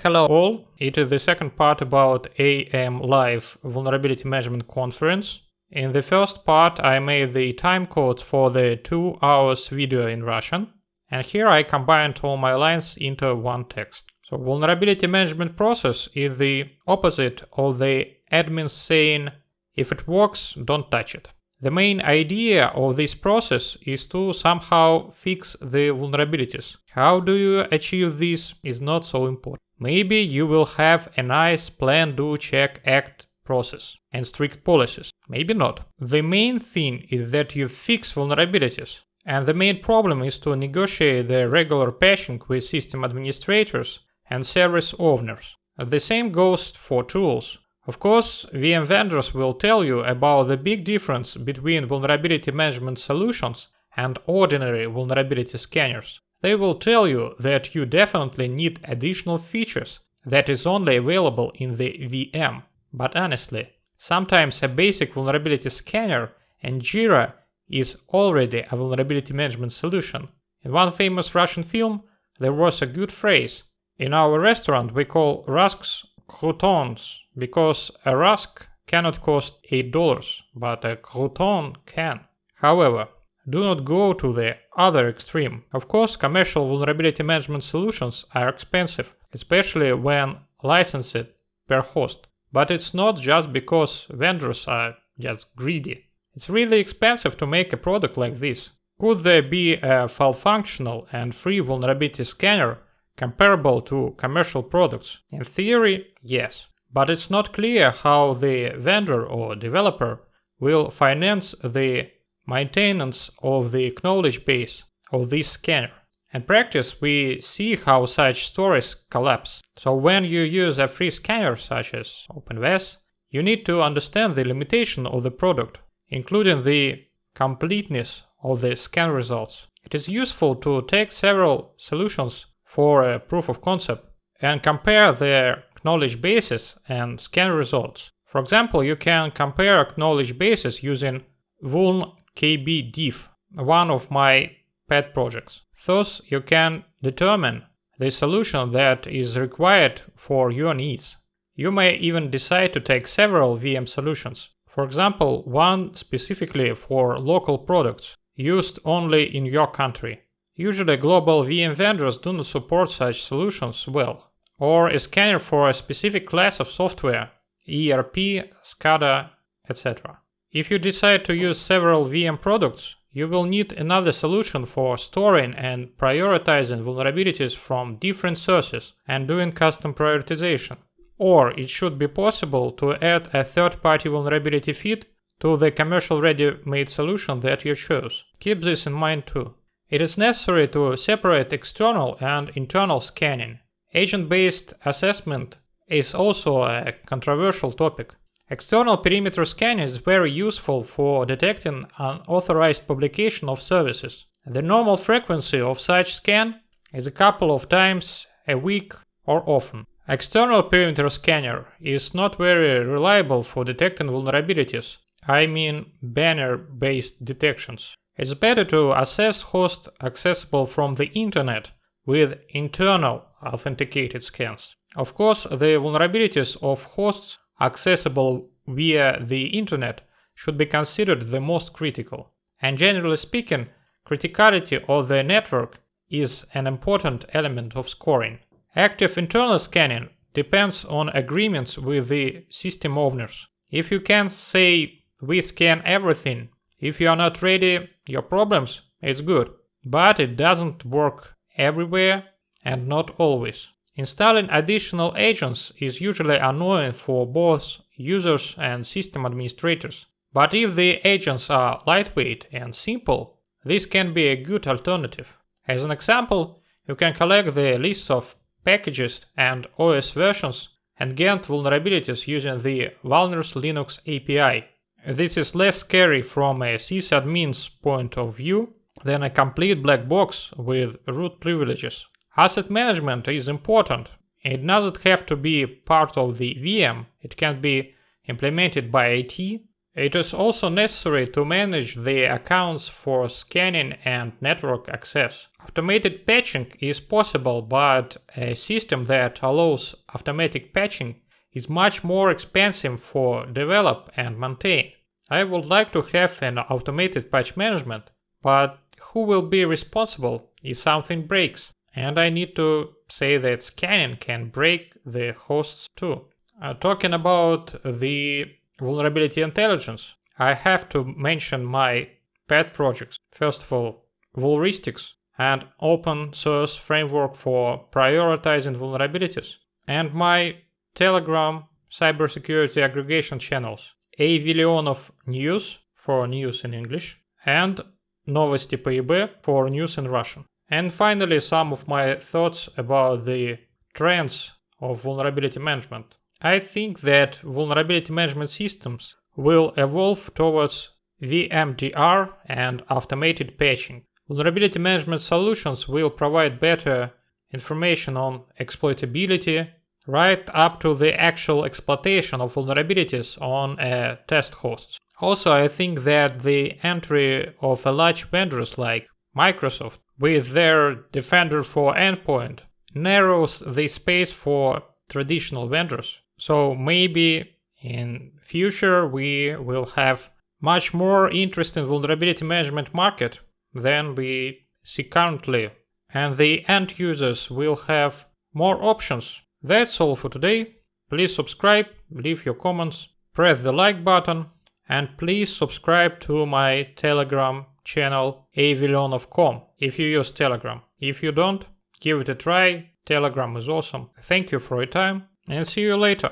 Hello all, it is the second part about AM Live Vulnerability Management Conference. In the first part I made the timecodes for the 2 hours video in Russian, and here I combined all my lines into one text. So vulnerability management process is the opposite of the admin saying, if it works, don't touch it. The main idea of this process is to somehow fix the vulnerabilities. How do you achieve this is not so important. Maybe you will have a nice plan, do, check, act process and strict policies. Maybe not. The main thing is that you fix vulnerabilities. And the main problem is to negotiate the regular patching with system administrators and service owners. The same goes for tools. Of course, VM vendors will tell you about the big difference between vulnerability management solutions and ordinary vulnerability scanners. They will tell you that you definitely need additional features that is only available in the VM. But honestly, sometimes a basic vulnerability scanner and Jira is already a vulnerability management solution. In one famous Russian film, there was a good phrase. In our restaurant we call rusks croutons because a rusk cannot cost $8, but a crouton can. However, do not go to the other extreme. Of course, commercial vulnerability management solutions are expensive, especially when licensed per host. But it's not just because vendors are just greedy. It's really expensive to make a product like this. Could there be a full functional and free vulnerability scanner comparable to commercial products? In theory, yes. But it's not clear how the vendor or developer will finance the maintenance of the knowledge base of this scanner. In practice, we see how such stories collapse. So when you use a free scanner such as OpenVAS, you need to understand the limitation of the product, including the completeness of the scan results. It is useful to take several solutions for a proof of concept and compare their knowledge bases and scan results. For example, you can compare knowledge bases using vulnkbdiff, one of my pet projects. Thus, you can determine the solution that is required for your needs. You may even decide to take several VM solutions. For example, one specifically for local products, used only in your country. Usually global VM vendors do not support such solutions well. Or a scanner for a specific class of software, ERP, SCADA, etc. If you decide to use several VM products, you will need another solution for storing and prioritizing vulnerabilities from different sources and doing custom prioritization. Or it should be possible to add a third-party vulnerability feed to the commercial ready-made solution that you chose. Keep this in mind too. It is necessary to separate external and internal scanning. Agent-based assessment is also a controversial topic. External perimeter scanning is very useful for detecting unauthorized publication of services. The normal frequency of such scan is a couple of times a week or often. External perimeter scanner is not very reliable for detecting vulnerabilities. I mean banner-based detections. It's better to assess hosts accessible from the internet with internal authenticated scans. Of course, the vulnerabilities of hosts accessible via the internet should be considered the most critical. And generally speaking, criticality of the network is an important element of scoring. Active internal scanning depends on agreements with the system owners. If you can say, we scan everything, if you are not ready, your problems, it's good. But it doesn't work everywhere and not always. Installing additional agents is usually annoying for both users and system administrators. But if the agents are lightweight and simple, this can be a good alternative. As an example, you can collect the lists of packages and OS versions and get vulnerabilities using the Vulners Linux API. This is less scary from a sysadmin's point of view than a complete black box with root privileges. Asset management is important. It doesn't have to be part of the VM. It can be implemented by IT. It is also necessary to manage the accounts for scanning and network access. Automated patching is possible, but a system that allows automatic patching is much more expensive for develop and maintain. I would like to have an automated patch management, but who will be responsible if something breaks? And I need to say that scanning can break the hosts too. Talking about the vulnerability intelligence, I have to mention my pet projects. First of all, Vulristics, an open source framework for prioritizing vulnerabilities, and my Telegram cybersecurity aggregation channels, A Vilionov News for news in English, and Novosti PIB for news in Russian. And finally, some of my thoughts about the trends of vulnerability management. I think that vulnerability management systems will evolve towards VMDR and automated patching. Vulnerability management solutions will provide better information on exploitability, right up to the actual exploitation of vulnerabilities on a test host. Also, I think that the entry of large vendors like Microsoft with their Defender for Endpoint narrows the space for traditional vendors. So maybe in future we will have much more interesting vulnerability management market than we see currently, and the end users will have more options. That's all for today. Please subscribe, leave your comments, press the like button, and please subscribe to my Telegram channel avilionov.com if you use Telegram. If you don't, give it a try. Telegram is awesome. Thank you for your time and see you later.